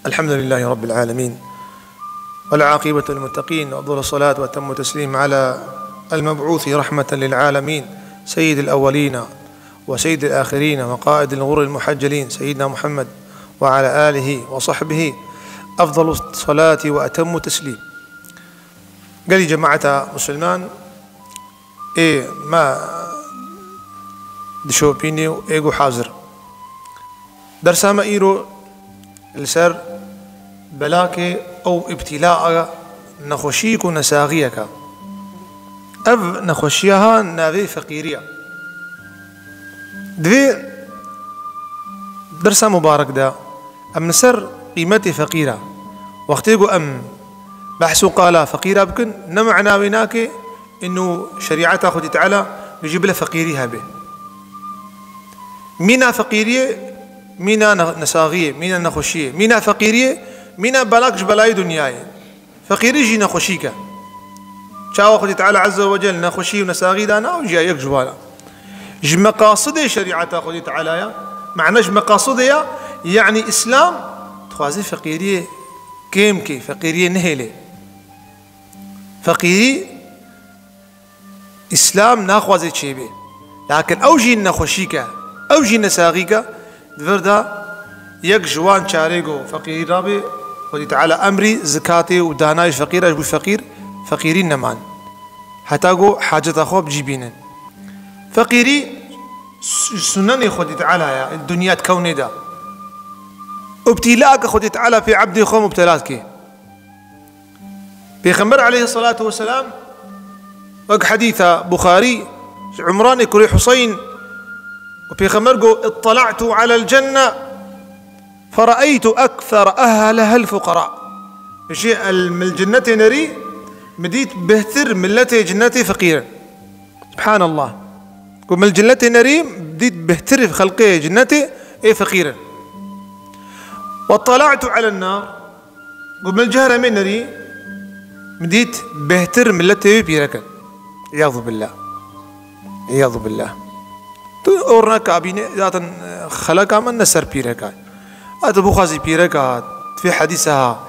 الحمد لله رب العالمين، والعاقبة للمتقين، وأفضل الصلاة وأتم التسليم على المبعوث رحمة للعالمين، سيد الأولين وسيد الآخرين وقائد الغر المحجلين، سيدنا محمد وعلى آله وصحبه أفضل الصلاة وأتم التسليم. قال جماعة مسلمان ما دشوبيني وإيجو حاضر درسا ما إيرو السر بلاك أو ابتلاء نخوشيك ونساغيك أف نخوشيها نافي فقيرية دوي درسا مبارك دا أم نسر قيمتي فقيرة وقتيقو أم بحثوا قالا فقيرة بكن نمعنا ويناك إنه شريعتها خدي تعالى بيجيب لها فقيريها به مينا فقيرية مينا نساغية مينا نخوشية مينا فقيرية مينا بلاكش بلاي دنياي فقيري جي نخوشيك شاو خدي تعالى عز وجل نخوشي ونساغي دانا وجايك جوالا ج مقاصد شريعتها خدي تعالى معناش مقاصدها يعني إسلام تخوازي فقيرية كيمكي فقيرية نهيلي فقيري إسلام ناخوازي تشيبي لكن أوجي نخوشيك أوجي نساغيك دفردا يك جوان شاريغو فقير رابي خدي تعالى أمري زكاتي وداناي فقير أجبو فقير فقيرين نمان حتى حاجة أخوة بجيبين فقيري سنني خدي تعالى الدنيا تكوني دا ابتلاءك خدي تعالى في عبدي خو مبتلاتك بيغمبر عليه الصلاة والسلام وك حديث بخاري عمران كري حسين وبيغمبر اطلعت على الجنة فرأيت أكثر أهلها الفقراء شيء من الجنة نري مديت بهتر ملتي جنتي فقيرا سبحان الله ومن الجنة نري بديت بهتر في خلقي جنتي فقيرا واطلعت على النار ومن الجهر من نري مديت بهتر ملتي بيركا عياذ بالله عياذ بالله أورنا كابينة ذات خلق من نسر بيركا أتبو خازي بيركا في حديثها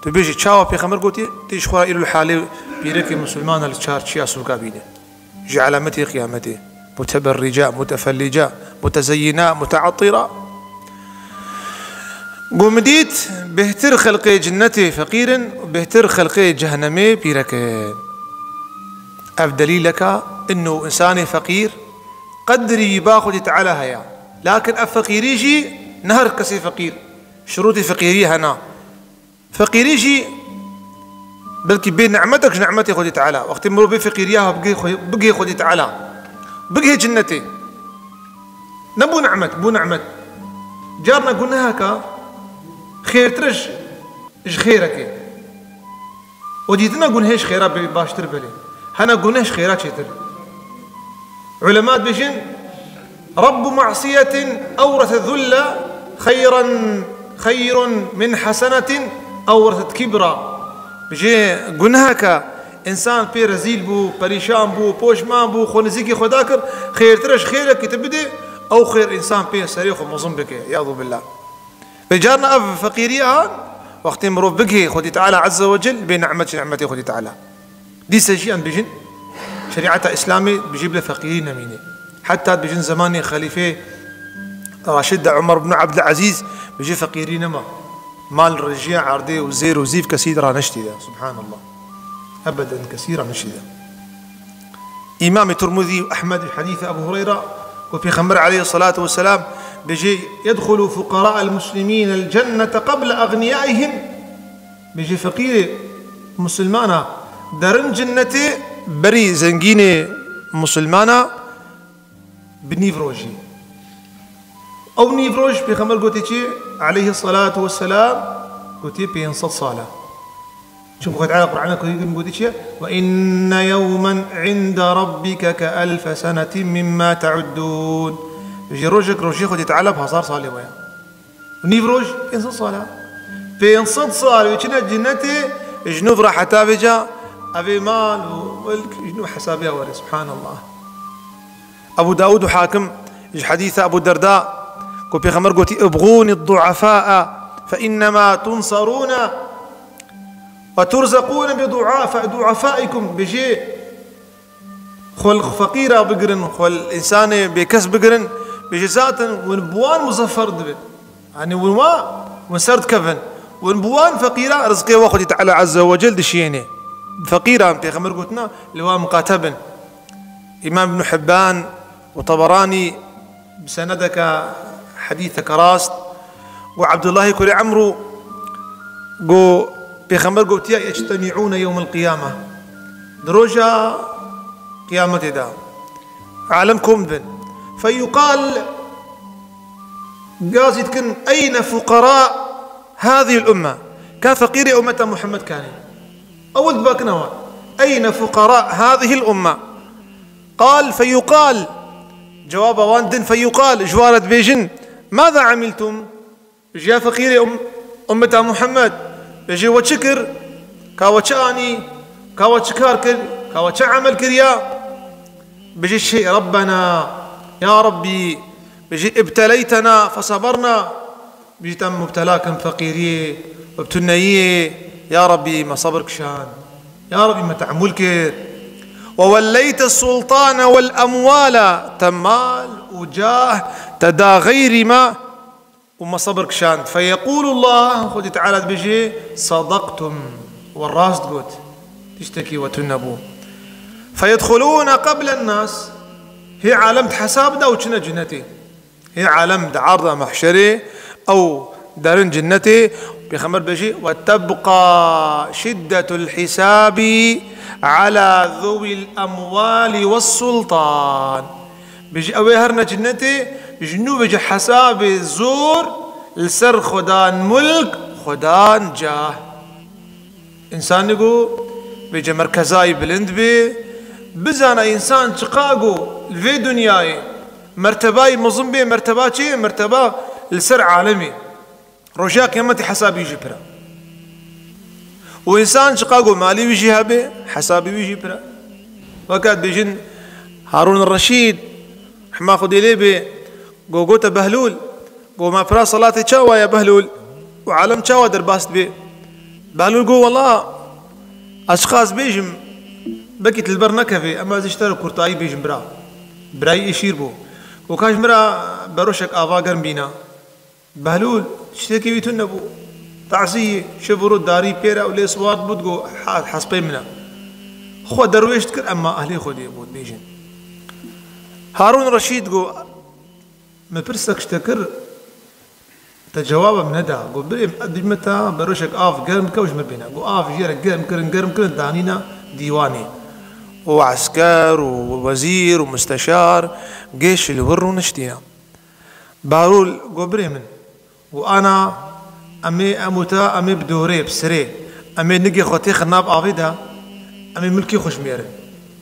تبيجي تشاو في خمر قوتي تيش خورا إلو الحالي بيركي مسلمان الشار شيا سوكا بينه جي علامتي قيامتي متبرجة متفلجة متزينة متعطرة قومديت بهتر خلقي جنتي فقيرا وبهتر خلقي جهنمي بيركا أفدليل لك إنه إنساني فقير قدري باخذ تعالى هيا لكن الفقير يجي نهر كسي فقير شروطي فقيري هنا فقير يجي بلكي بين نعمتك نعمتي خذي تعالى وقت مروا بفقيريها بقي خذي تعالى بقي جنتي نبو نعمت بو نعمت جارنا قلنا هكا خير ترج ايش خيرك وديتنا قلنا هيش خيرات باشتر بلي هنا قلنا هيش خيرات شتر علماء بيجن رب معصية أورث الذل خير من حسنة أورثت كبرا بيجي قناك إنسان بي رزيل بو بريشان بو بوشمان بو خونزيكي خداكر خير ترش خيرك تبدي أو خير إنسان بي سريخ ومظن بك يعوذ بالله بجارنا أف فقيريها وقت مروف بكي خدي تعالى عز وجل بنعمتي خدي تعالى دي سجيان بيجن شريعة إسلامي بيجيب له فقيرين أميني حتى بيجن زماني خليفة راشد عمر بن عبد العزيز بيجي فقيرين ما مال الرجيع عردي وزير وزيف كثير نشتي ده سبحان الله أبدا كثيرا نشتي ده إمام الترمذي وأحمد حديث أبو هريرة وفي خمر عليه الصلاة والسلام بيجي يدخل فقراء المسلمين الجنة قبل أغنيائهم بيجي فقير مسلمانا درن جنتي بري زنجيني مسلمانا بنيفروجي أو نيفروج بخمر قوتي عليه الصلاة والسلام قوتي بينصد صالة شوف قد على القرآن كريم قوتي وإن يوما عند ربك كألف سنة مما تعدون يجي روجي خدي تعالى بهزار صالة ويا نيفروج بينصد صالة بينصد صالة ويشنا جنتي جنوب راح تابجا أبي مال وجنوب حسابها وري سبحان الله أبو داود وحاكم حديث أبو الدرداء وبيغمر قوتي ابغوني الضعفاء فإنما تنصرون وترزقون بضعفائكم. بجي خل فقيرة بقرن خل إنسان بكسب بقرن بجي ذاتا ونبوان مزفر دبن يعني ونسرد كفن ونبوان فقيرة رزقي وخدي تعالى عز وجل دشيني فقيرة في خمر قلتنا اللي هو مقاتبا. إمام ابن حبان وطبراني بسندك حديثك راست وعبد الله كري عمرو قو بخمر قوتيا يجتمعون يوم القيامة دروجة قيامة دا عالمكم بن فيقال قازي تكن أين فقراء هذه الأمة؟ كان فقير أمة محمد كان أول باكنوا أين فقراء هذه الأمة؟ قال فيقال جواب واندن فيقال جوارة بيجن ماذا عملتم؟ جاء فقير أمة محمد بيجي وشكر كاوتشاني كاوتشكار كر كاوتش عمل كريا بيجي الشيء ربنا يا ربي بيجي ابتليتنا فصبرنا بيجي تم مبتلاكم فقيري وابتنيي يا ربي ما صبرك شان يا ربي ما تعملك ووليت السلطان والأموال تمال وجاه تدا غير ما وما صبرك شان فيقول الله خذ تعالى بيجي صدقتم والراس تقول تشتكي وتنبو فيدخلون قبل الناس. هي عالم حساب دا وشنا جنتي هي عالم عارضة محشري أو دارن جنتي بخمر بيجي وتبقى شدة الحساب على ذوي الأموال والسلطان. بيجي أويهرنا جنتي جنو بيجي حساب الزور لسر خدان ملك خدان جاه. إنسان يقول بيجي مركزاي بلند بي بزانا إنسان شقاقو في دنياي مرتباي مظن بي مرتباتي مرتبة لسر عالمي رجاك يمتي حسابي يجي برا وإنسان شقاقو مالي ويجي هابي حسابي ويجي برا. وقت بيجن هارون الرشيد حما خدي لي بي قوقوتا بهلول قو ما برا صلاتي تشاوى يا بهلول وعالم تشاوى درباست بي بهلول قو والله أشخاص بيجم بكت البرنكة في أما زيشتروا كورتاي بيجم براي يشير بو وكاش مرا بروشك آفا قرم بينا بهلول شتكي ويتون بو تعزيه شبرو داري بيرا ولي صوات بودقو حسبي منا خو درويش تكر أما أهلي خودي بود بيجن. هارون رشيد قو مبرسك اشتكر تجواب من هذا قو بريم متى بروشك آف قرم كوش مربينا قو آف جيرك قرم كرن دانينا ديواني وعسكر ووزير ومستشار جيش اللي وروا نشتينا بارول قو بريمن وأنا أمي أموتا أمي بدوري بسري أمي نجي خوتي خناب آفيدا أمي ملكي خوش ميرن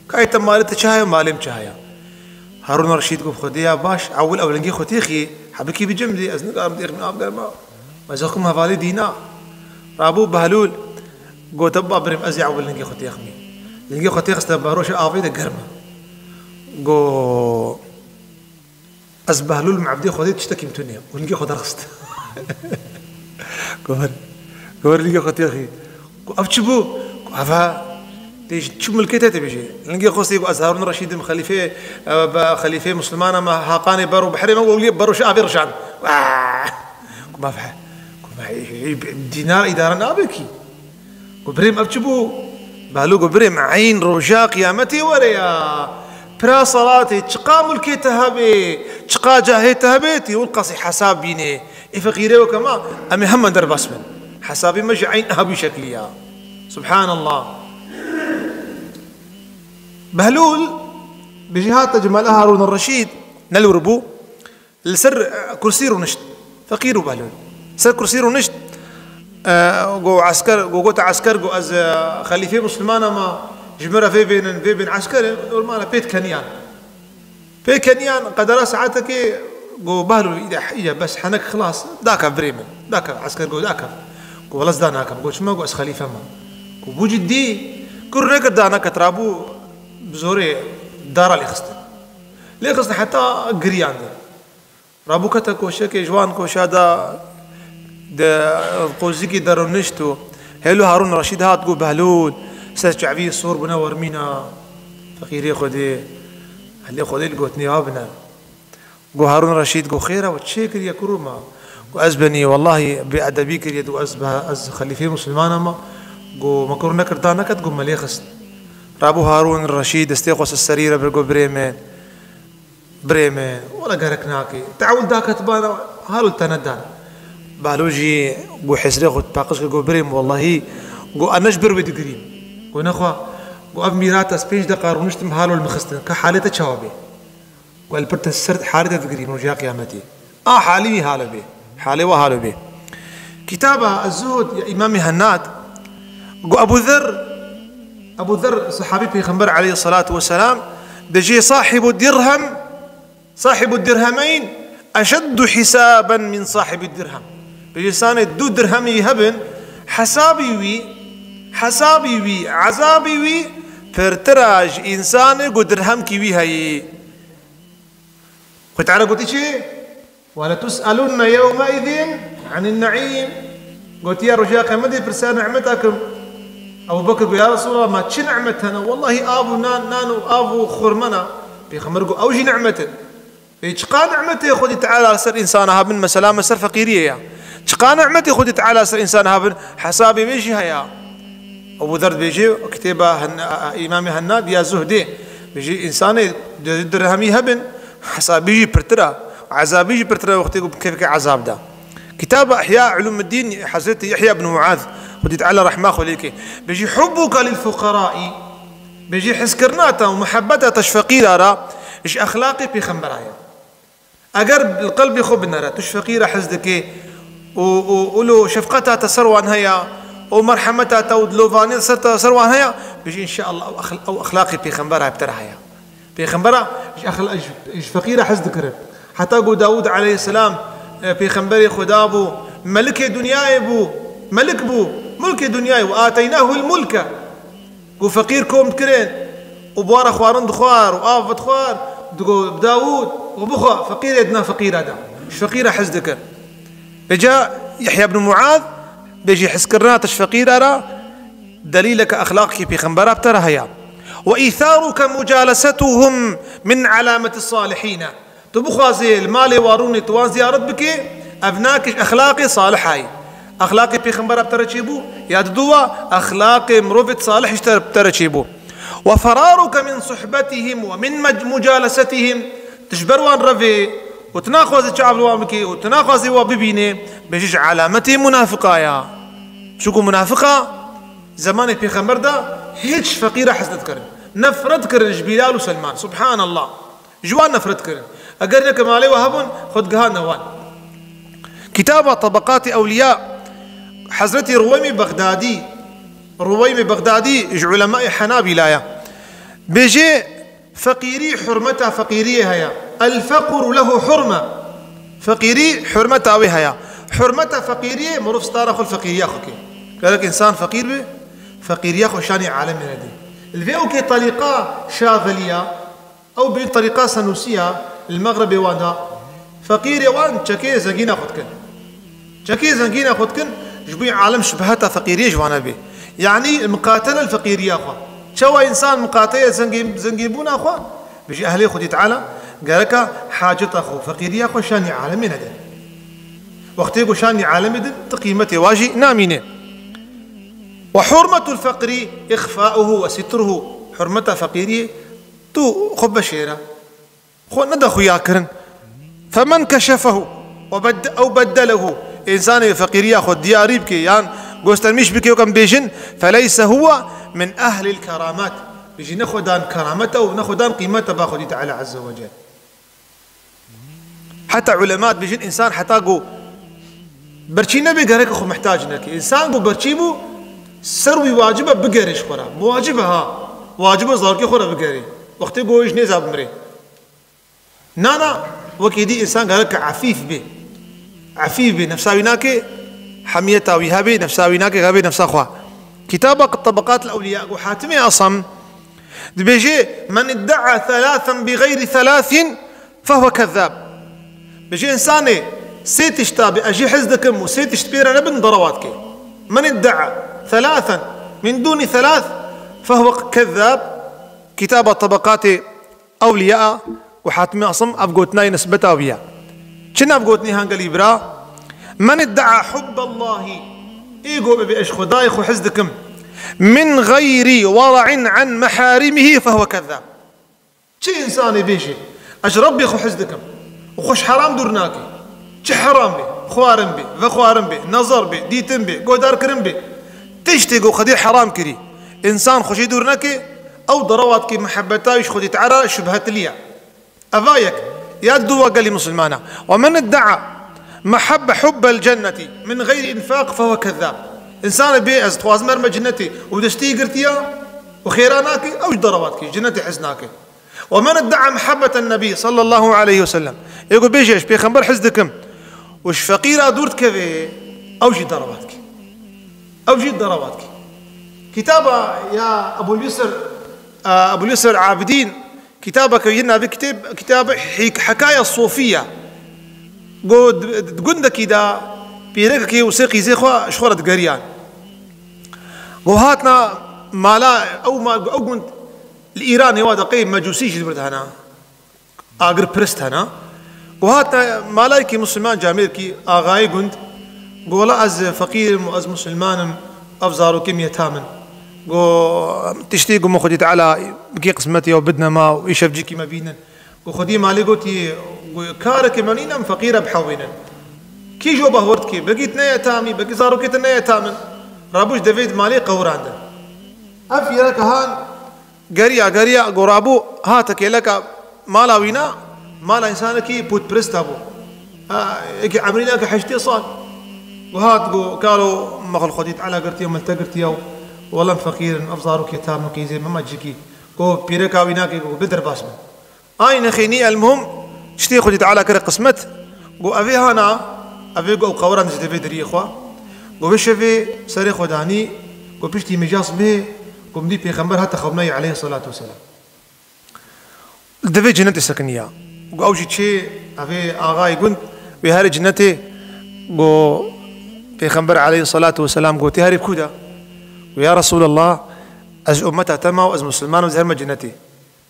كاي تمالي تشاهي ومالي مشاهي. هارون رشيد قو بخديها باش أول نجي خوتي خي حبكي بجمدي أزنق أرم ديخ من آف قرما ما زاكم هفالي دينا رابو بهلول قو تبا بريم أزي أول نجي خوتي خمي نجي خوتي خستا باروش آفيدا قرما قو أز بهلول معبدي خوتي تشتكي متونيا ونجي خوتي رخصت قور لقي خوتي أخي أفتشبو أفا تيجي تشوف ملكته تبيجي لقي خوتي هارون رشيد خليفة خليفة مسلمانة ما هاقاني برو بحري ما قولي برو شعبي رشان ما فح دينار إدارة نابكي قبريم أفتشبو بهلو قبريم عين رجاء قيامتي وريا برا صلاتي تشقى ملكي تهبي تشقى جاهي تهبيتي والقصي حساب بيني إفقيري وكما أمي هم در باسمن حسابي مجي عين أهبي شكليا سبحان الله. بهلول بجهات جمال هارون الرشيد نلو ربو لسر كرسيرو نشت فقيرو بهلول سر كرسيرو نشت قو عسكر قو عسكر قو از خليفة مسلمانة ما جمرة في بين عسكري ما بيت كنيان قدر ساعتك قو بهلول إذا بس حنك خلاص ذاك بريمن ذاك عسكر قو ذاك قو والله زداناك قو شما قو أس خليفة ما قو بوجدي كل رجل داناك ترابو بزوري دار اللي خسته حتى قريان رابو كتا كوشك جوان كوشادا قوزيكي درونشتو هلو هارون رشيد هات قو بهلول ساس جعبي الصور بنور مينا فقيري خدي هلي خدي لقوتني ابنا قو هارون رشيد قو خيره وتشيكر يا كروما قو أزبني والله بأدبي كريد وأزبها أز خليفي مسلمان ما قو مكرونة كردانا كت قو مليخس رابو هارون الرشيد استيقظ السريرة برقو بريمين ولا قاركناكي تعود ذاك تبانا هالو تندان بالوجي قو حسري قو باقش قو بريم والله قو أنجبر بدقريم قو نخوا قو أب ميراتا سبيش دقار ونشتم هالو المخستن كحالته تشاوبي قو البرت السرد حالته تقريم وجاء قيامتي حالي هالو بي حالي وهالو به كتابة الزهد يا إمامي هناد قو أبو ذر صحابي بيغمبر عليه الصلاة والسلام دجي صاحب الدرهمين أشد حسابا من صاحب الدرهم بيجي سانة دو درهم يهبن حسابي وي عذابي وي فرتراج إنسان قو درهم كي هاي قلت على قلت شيء ولا تسألن يومئذ عن النعيم قلت يا رجاء قمدي فرسان نعمتكم أبو بكر يا رسول الله ما تش نعمتنا والله أبو نانو أبو خرمنا بيخمرقوا أوجي نعمته بيشقى نعمته خذي تعالى سر إنسانها من مسلامة سر فقيرية يا شقى نعمته خذي تعالى سر إنسانها من حسابي بيجي هيا أبو ذر بيجي كتابة إمامي هناد يا زهدي بيجي إنسان درهمي هبن حسابي يجي برترا عذابي يجي برترا وقت كيف عذاب ده كتاب إحياء علوم الدين حضرت يحيى بن معاذ خذي تعالى رحمه خليك بيجي حبك للفقراء بيجي حسكرناته ومحبته تشفقير را إيش أخلاقي في خمبرايا أقرب القلب يخب نرى تشفقير حزدك ولو شفقتها تسروان هيا ومرحمتها تودلوفاني تسروان هيا بيجي إن شاء الله أو أخلاقي في خمبرايا بترها في خمبرا إيش فقير حزدك رب حتى قو داود عليه السلام في خمبري خدابو ملك دنياي بو ملك بو ملك دنياي وآتيناه الملك وفقير كوم تكرين وبوار خوارن دخوار وآفت خوار داود وبخوا فقير يدنا فقير هذا ايش فقير حزدك جاء يحيى بن معاذ بيجي حسكرناتش فقير أرى دليلك أخلاقك في خنبرة بترى هيا وإيثارك مجالستهم من علامة الصالحين تبخوا زي المال واروني توان زيارت بك أبناك أخلاقي صالحاي أخلاقي في خنبرة بترشيبو يا دوا أخلاقي مروفت صالح بترشيبو وفرارك من صحبتهم ومن مجالستهم تجبروان رفي وتناخذ الشعب الوامكي وتناخذ وبيبيني بيجيش علامتي منافقة يا شوكو منافقة زمان في خمر ده هيج فقيرة حسنت كرن نفرت كرن بلال وسلمان سبحان الله جوان نفرت كرن أقرنك مالي وهبن خد قهان نوان كتابة طبقات أولياء حضرتي رويمي بغدادي علماء حنابلة بيجي فقيري حرمتها فقيرية هيا الفقر له حرمة فقيري حرمتها وهيا حرمتها فقيرية مروف ستارة خل فقيرية خوكي قال لك إنسان فقير به فقيرية خو شاني عالم من هذه الفيو كي طريقة شاذلية أو بين طريقة سنوسية المغرب وانا فقير يوان تشكي زنجينا خدكن تشكي زنجينا خدكن جبي عالم شبهتها فقيرية جوانا به يعني المقاتلة الفقيرية أخوة شو إنسان مقاتلة زنجيبونا أخوة بيجي أهلي خدي تعالى قال لك حاجة أخو فقيرية أخوة شاني عالمين هذا وقت يقول شاني عالمين تقيمته واجي نامينه وحرمة الفقر إخفاؤه وستره حرمة فقيرية تو خب شيرة خو ندخو ياكرن فمن كشفه أو بدله إنسان فقيرية خد دياري بكي يعني قوستر مش بكي وكم بيجن فليس هو من أهل الكرامات بيجي ناخدان كرامته وناخدان قيمته باخذ تعالى عز وجل حتى علماء بيجن إنسان حتى قو برشي نبي قريك أخو محتاج لك إنسان قو برشيبو سروي واجبه بقريش خورا واجبها واجبه زاركي خورا بقري وقت قويش نزاب مري نانا وكيدي إنسان قالك عفيف به نفساويناك حميته ويهابي نفساويناك غابي نفس أخوة كتابك الطبقات الأولياء وحاتمي أصم بيجي من ادعى ثلاثا بغير ثلاث فهو كذاب بيجي إنسان سيتشتا بأجي حزدكم وسيتشتبير نبن ضرواتك. من ادعى ثلاثا من دون ثلاث فهو كذاب. كتاب طبقات أولياء وحاتمي أصم أبقوتناي نسبة أولياء كنا أبقوتني هانقلي برا. من ادعى حب الله إيقو بأش خدايخ وحزدكم من غير ورع عن محارمه فهو كذاب. شي إنساني بيشي أش ربي خو حزدكم وخوش حرام دورناكي شي حرام بي خوارم بي فخوارم بي نظر بي ديتم بي قودار كرم بي تشتيقو خدي حرام كري إنسان خوشي دورناكي أو ضرواتك محبتايش خدي تعرى شبهة ليا أفايك يا الدوا قال لي مسلمانا. ومن ادعى حب الجنة من غير إنفاق فهو كذاب. إنسان بي أزتواز مرمى جنتي ودشتي قرتيا وخيراناكي أو ضرواتك جنتي حزناكي. ومن ادعى محبة النبي صلى الله عليه وسلم يقول بيجيش بيخنبر حزدكم وش فقيرة دورت كذي أو جي ضرواتك أو جي ضرواتك. كتابة يا أبو اليسر عابدين كتابك ينا كتاب حكاية الصوفية قد كده بيركك وسيقي زيخوا شخورة قريان وهاتنا مالا أو قلت الإيراني وادا قيم مجوسيش اللي برد هنا آقر برست هنا وهاتنا مالايكي مسلمان جاميركي آغاي قلت قولا أز فقير وأز مسلمان أفزارو كم يتامن قو تشتي قو مخدي تعالى بكي قسمتي وبدنا ما ويشف جيكي ما بينا قو خدي مالي قلتي كارك منينا فقيرة بحوينا كي جو بهورتكي بقيت نيا تامي بقي زارو كيت نيا تامن رابوش دافيد مالي قوراندا أفي لك هان قريا قرابو هاتك لك مالا وينا مالا إنسانكي بوت برست أبو إيكي عمرينا كحشتي صال وهات قالوا مغل خديت على قرتي وملتقرتي والله فقير أفزارك يتام كيزي ما جيكي قو بيركا ويناكي قو بدر باسم أين خيني. المهم شتي خديت على كرة قسمت قو أبي هنا أبي قو قوران جدي دري إخوة قو بشفي سري خداني قو بيشتي مجاص به قو مدي بيخمبر حتى خبناي عليه الصلاة والسلام الدفي جنتي سكنية قو أوجد شيء أبي آغاي قلت بهاري جنتي قو بيخمبر عليه الصلاة والسلام قو تهاري بكودا ويا رسول الله أز أمتها تما وأز مسلمان وزهر مجنتي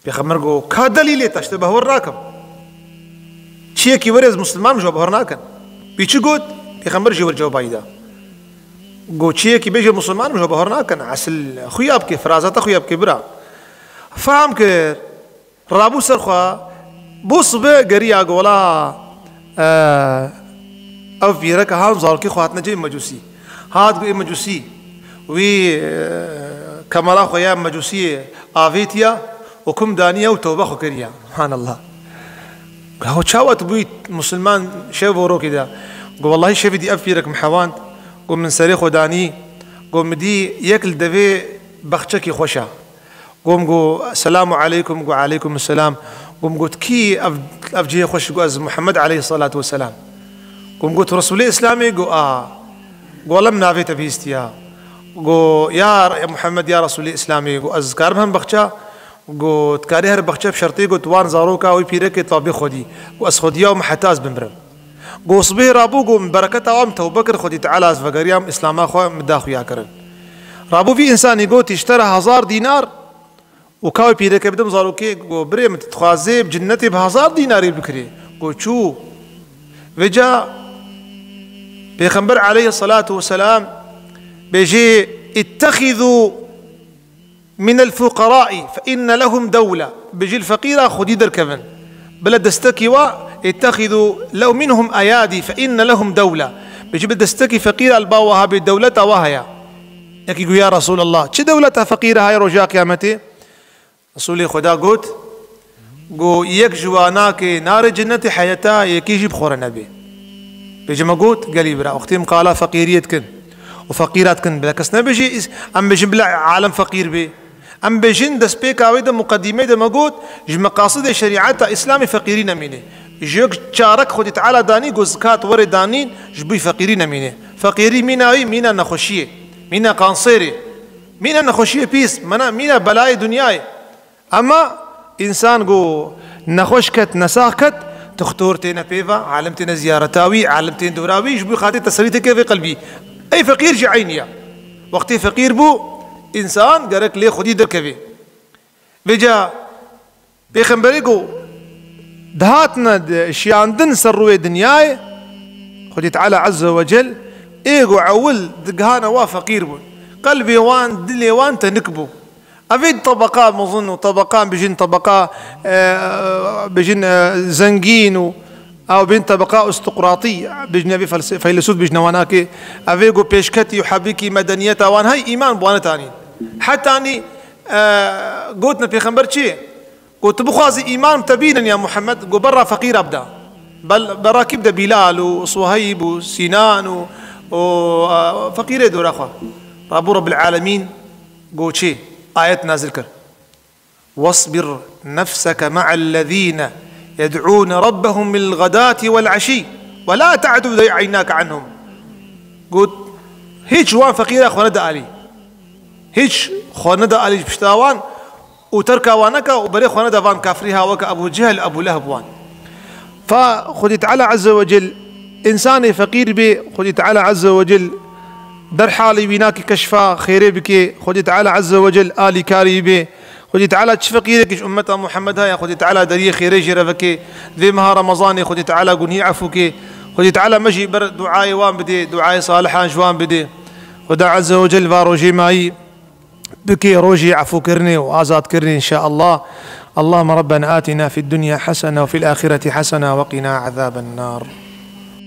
بيخمر قو كدليل تشتبه هو الراكب شيء كي ورز مسلمان جو بهرناكن بيشي قد بيخمر جو الجواب بايدا قو شيء كي بيجي مسلمان جو بهرناكن عسل خيابك فرازات خيابك برا فهم كر رابو سرخوا بوص بقريا قولا أو فيرك هان زاركي خواتنا جاي مجوسي هاد قو مجوسي وي كمالا خويا مجوسية آفيتيا وكم دانية وتوبة خكريا سبحان الله. هو شاوت بوي مسلمان شافوا رو كده قو والله شافي دي أفيرك محوان قو من سريخ وداني قو مدي ياكل دفي بخشكي خوشا قو السلام عليكم قو عليكم السلام قو كي أفجي خوش قو أز محمد عليه الصلاة والسلام قو رسول الإسلامي قو لم نافيت بيستيا قو يا محمد يا رسول الإسلامي قو أذكار بهم بخشا قو تكاري هر بخشا بشرطي قو توان زاروكا وي بيرك طابي خدي قو أس خديا ومحتاز بمرم قو صبي رابو قو من بركة عام توبكر خدي تعالى أز فقريام إسلاما خو مداخو يا كرن رابو في إنسان قو تشترى 1000 دينار وكاوي بيرك بدم زاروكي قو بريم تتخوازي بجنتي ب1000 دينار بكري قو شو وجا بيخنبر عليه الصلاة والسلام بيجي اتخذوا من الفقراء فإن لهم دولة بيجي الفقيرة خدي دركبن بلا دستكي اتخذوا لو منهم أيادي فإن لهم دولة بيجي بدستكي فقيرة الباوها بالدولة وهي يكي يا رسول الله شو دولة فقيرة هاي رجاء قيامتي رسولي خدا قلت قو يك جواناك نار جنة حياتا يكيجي بخور النبي بيجي ما قلت قالي برا أختي قال فقيريتكن وفقيرات كن بلكس نبيجي أم بيجي بلا عالم فقير بي أم بيجين دس بيك عويدة مقدمة ده موجود ج مقاصد شريعة إسلامي فقيرين منه جيك شارك خدي تعالى داني جزكات ورد دانين جبي فقيرين منه فقيري مينا نخشية مينا قانصيري مينا نخشية بيس مينا بلاي دنياي أما إنسان جو نخشكت نساكت تختورتين بيفا عالمتين زيارتاوي عالمتين دوراوي جبو خاطر تسريتك في قلبي أي فقير جعينيا وقت فقير بو إنسان قالك لي خدي دركبي بجا بيخنبريقو دهاتنا شياندن سروي دنياي خدي تعالى عز وجل إيقو عول دقهانا وفقير بو قلبي وان دلي وان تنكبو أفيد طبقات مظن طبقان بجن طبقة بجن زنجين أو بين طبقة استقراطية بجن أبي فيلسوف بجن واناكي أفيجو بيشكتي وحبيكي مدنية وان هاي إيمان بوانا تاني حتى أني قلتنا في خنبر شيء قلت بخازي إيمان تبينا يا محمد قو برا فقير أبدا بل برا كبدا بلال وصهيب وسنان وفقير دور أخوة رب العالمين قلت شيء آية نازل كر واصبر نفسك مع الذين يدعون ربهم بالغداة والعشي ولا تعد عيناك عنهم قلت هيج وان فقير أخوانا دا آلي هيج خوانا دا آلي بشتاوان وتركا وانكا وبري خوانا دا فان كافريها وكا أبو جهل أبو لهب وان فخذ تعالى عز وجل إنساني فقير بي خذ تعالى عز وجل در حالي بيناك كشفا خيري بك خذ تعالى عز وجل آلي كاري بي خذ تعالى تشفقيرك أمة محمد هاي خذ تعالى دري خيري جرفك ذي مها رمضاني خذ تعالى قني عفوك خذ تعالى مجي بر دعاء وان بدي دعاء صالحان جوان بدي خذ عز وجل فاروجي ماي بكي روجي عفو كرني وآزاد كرني إن شاء الله. اللهم ربنا آتنا في الدنيا حسنة وفي الآخرة حسنة وقنا عذاب النار.